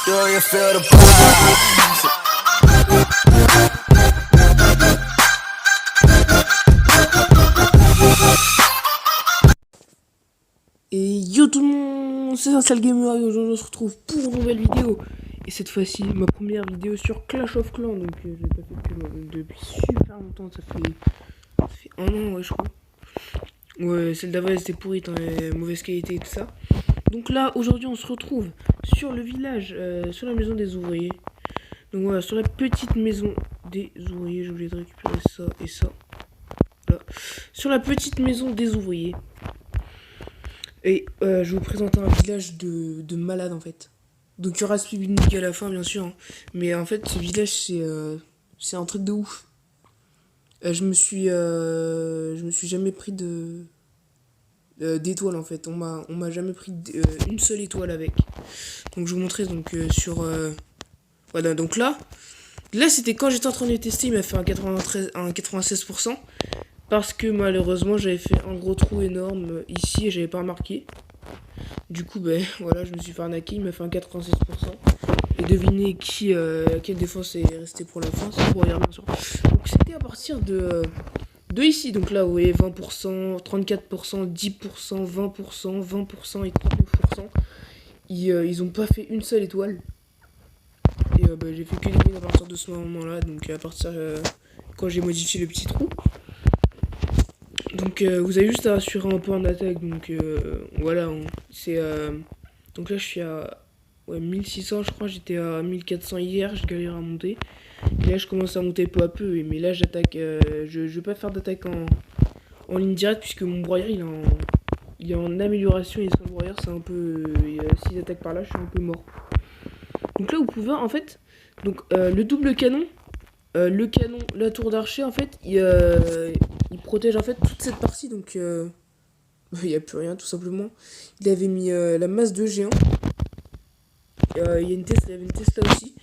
Do you feel the vibes? Et yo tout le monde, c'est un sale gamer et aujourd'hui on se retrouve pour une nouvelle vidéo. Et cette fois-ci, ma première vidéo sur Clash of Clans. Donc je l'ai pas fait depuis super longtemps, ça fait un an ouais je crois. Ouais, celle d'avant elle était pourrite, hein, mauvaise qualité et tout ça. Donc là, aujourd'hui on se retrouve sur le village, sur la maison des ouvriers. Donc voilà, sur la petite maison des ouvriers, j'ai oublié de récupérer ça et ça. Voilà. Sur la petite maison des ouvriers. Et je vais vous présenter un village de malades en fait. Donc il y aura ce public à la fin bien sûr. Hein. Mais en fait ce village c'est un truc de ouf. Je me suis jamais pris d'étoile en fait. On m'a jamais pris une seule étoile avec. Donc je vous montrerai donc sur voilà donc là c'était quand j'étais en train de le tester, il m'a fait un 96%. Parce que malheureusement j'avais fait un gros trou énorme ici et j'avais pas remarqué. Du coup ben voilà, je me suis fait arnaquer, il m'a fait un 96%. Et devinez quelle défense est restée pour la fin, c'est pour bien sûr. Donc c'était à partir de ici, donc là vous voyez 20%, 34%, 10%, 20%, 20% et 39%. Ils ont pas fait une seule étoile. Et j'ai fait que les mines à partir de ce moment là, donc à partir quand j'ai modifié le petit trou. Donc vous avez juste à assurer un peu en attaque, donc voilà, donc là je suis à 1600 je crois, j'étais à 1400 hier, je galère à monter. Et là je commence à monter peu à peu, mais là j'attaque, je vais pas faire d'attaque en ligne directe puisque mon broyeur il est en amélioration et son broyeur c'est un peu, si j'attaque par là je suis un peu mort. Donc là vous pouvez en fait, donc le double canon, le canon, la tour d'archer en fait, il protège en fait toute cette partie, donc il n'y a plus rien tout simplement. Il avait mis la masse de géants. Il y avait une Tesla aussi.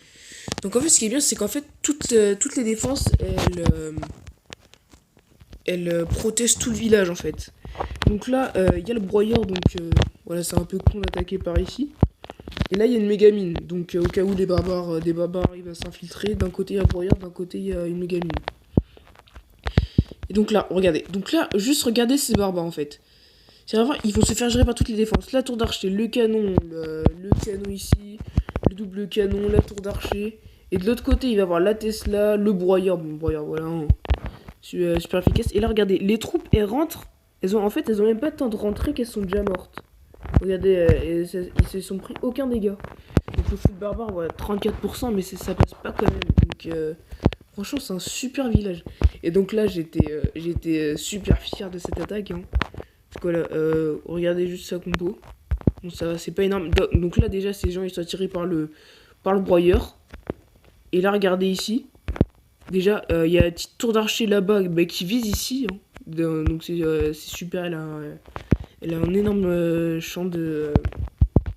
Donc en fait ce qui est bien c'est qu'en fait toutes les défenses elles protègent tout le village en fait. Donc là il y a le broyeur, donc voilà c'est un peu con d'attaquer par ici. Et là il y a une méga mine, donc au cas où des barbares arrivent à s'infiltrer, d'un côté il y a le broyeur, d'un côté il y a une méga mine. Et donc là, regardez. Donc là, juste regardez ces barbares en fait. C'est vraiment, ils vont se faire gérer par toutes les défenses. La tour d'archer, le canon, le canon ici, le double canon, la tour d'archer. Et de l'autre côté, il va y avoir la Tesla, le broyeur. Bon, broyeur, voilà. Hein. Super efficace. Et là, regardez, les troupes, elles rentrent. Elles ont même pas le temps de rentrer qu'elles sont déjà mortes. Regardez, ils se sont pris aucun dégât. Donc le foot barbare, voilà, 34%, mais ça passe pas quand même. Donc franchement, c'est un super village. Et donc là, j'étais super fier de cette attaque. Hein. Parce que voilà, regardez juste sa combo. Bon, ça va, c'est pas énorme. Donc là, déjà, ces gens, ils sont attirés par le broyeur. Et là, regardez ici. Déjà, il y a la petite tour d'archer là-bas qui vise ici. Hein. Donc c'est super, elle a un énorme champ de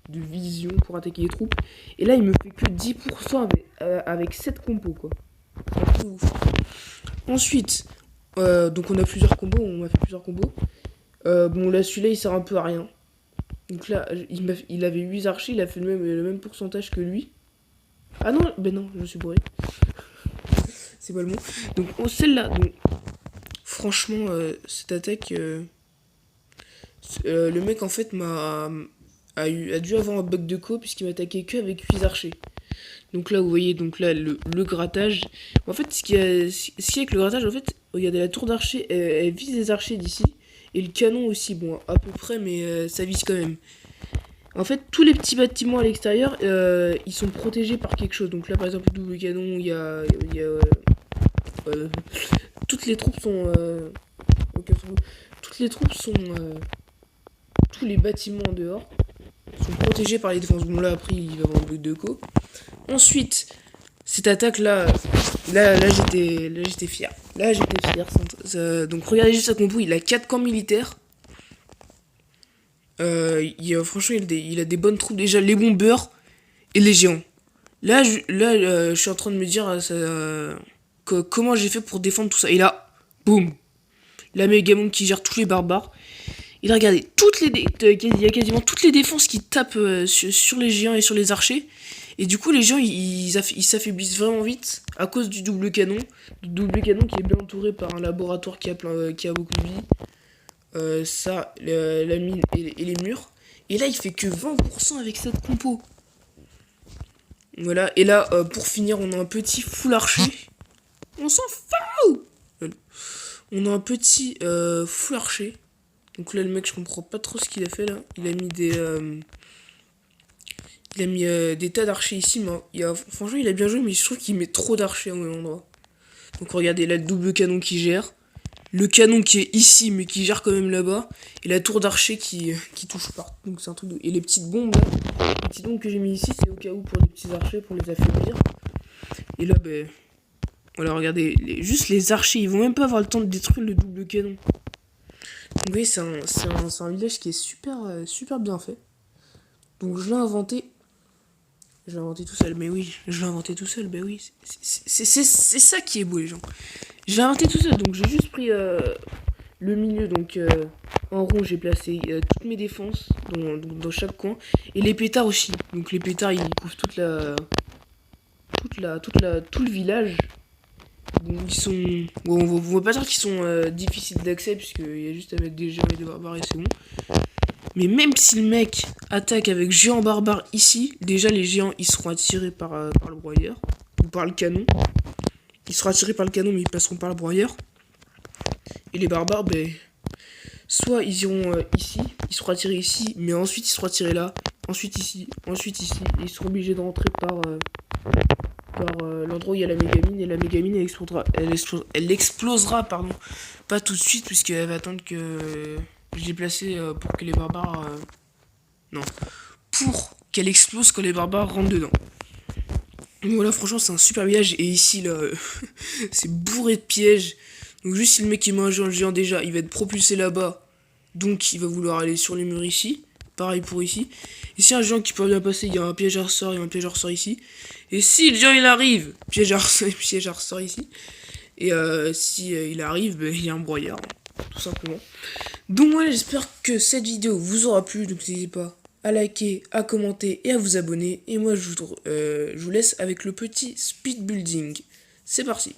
vision pour attaquer les troupes. Et là, il me fait que 10% avec 7 combos, quoi. C'est ouf. Ensuite, donc on a plusieurs combos, on m'a fait plusieurs combos. Bon là celui-là il sert un peu à rien. Donc là il avait 8 archers, il a fait le même pourcentage que lui. Ah non, ben non, je me suis bourré. C'est pas le mot. Donc celle-là, donc, franchement cette attaque, le mec en fait a dû avoir un bug de co puisqu'il m'a attaqué que avec 8 archers. Donc là vous voyez donc là le grattage. En fait ce qu'il y a avec le grattage en fait, regardez la tour d'archer elle vise les archers d'ici. Et le canon aussi, bon à peu près mais ça vise quand même. En fait tous les petits bâtiments à l'extérieur ils sont protégés par quelque chose. Donc là par exemple le double canon, il y a toutes les troupes sont tous les bâtiments en dehors sont protégés par les défenses. Bon là après il va avoir un bug de co. Ensuite, cette attaque là j'étais fier. Là j'étais fier. Donc regardez juste sa compo, il a 4 camps militaires. Franchement il a des bonnes troupes déjà, les bombeurs et les géants. Là je suis en train de me dire comment j'ai fait pour défendre tout ça. Et là, boum, la Megamon qui gère tous les barbares. Et là regardez, il y a quasiment toutes les défenses qui tapent sur les géants et sur les archers. Et du coup, les gens, ils s'affaiblissent vraiment vite à cause du double canon. Du double canon qui est bien entouré par un laboratoire qui a beaucoup de vie. La mine et les murs. Et là, il fait que 20% avec cette compo. Voilà, et là, pour finir, on a un petit full archer. On s'en fout. On a un petit full archer. Donc là, le mec, je comprends pas trop ce qu'il a fait là. Il a mis des tas d'archers ici, mais franchement, il a bien joué, mais je trouve qu'il met trop d'archers au même endroit. Donc regardez, là, le double canon qui gère. Le canon qui est ici, mais qui gère quand même là-bas. Et la tour d'archer qui touche pas. Donc c'est un truc de... Et les petites bombes, là. Les petites bombes que j'ai mis ici, c'est au cas où pour les petits archers, pour les affaiblir. Et là, ben... Voilà, regardez, juste les archers, ils vont même pas avoir le temps de détruire le double canon. Donc vous voyez, c'est un village qui est super bien fait. Donc je l'ai inventé. Je l'ai inventé tout seul, mais oui, je l'ai inventé tout seul, ben oui. C'est ça qui est beau, les gens. Je l'ai inventé tout seul, donc j'ai juste pris le milieu, donc en rond, j'ai placé toutes mes défenses dans chaque coin. Et les pétards aussi. Donc les pétards, ils couvrent tout le village. Donc ils sont... Bon, on va pas dire qu'ils sont difficiles d'accès, puisqu'il y a juste à mettre des géants et des barbares et c'est bon. Mais même si le mec attaque avec géant barbare ici, déjà les géants ils seront attirés par le broyeur, ou par le canon. Ils seront attirés par le canon, mais ils passeront par le broyeur. Et les barbares, ben... Soit ils iront ici, ils seront attirés ici, mais ensuite ils seront attirés là, ensuite ici, ensuite ici. Et ils seront obligés de rentrer par l'endroit où il y a la mégamine, et la mégamine elle explosera, pardon, pas tout de suite, puisqu'elle va attendre que je l'ai placé pour que les barbares... non, pour qu'elle explose quand les barbares rentrent dedans. Donc voilà, franchement c'est un super village, et ici là, c'est bourré de pièges. Donc juste si le mec il met un géant déjà, il va être propulsé là-bas, donc il va vouloir aller sur les murs ici. Pareil pour ici. Et si un géant qui peut bien passer, il y a un piège à ressort, il y a un piège à ressort ici. Et si le géant il arrive, piège à ressort ici. Et si il arrive, ben, il y a un broyeur, tout simplement. Donc voilà, j'espère que cette vidéo vous aura plu. Donc n'hésitez pas à liker, à commenter et à vous abonner. Et moi je vous laisse avec le petit speed building. C'est parti.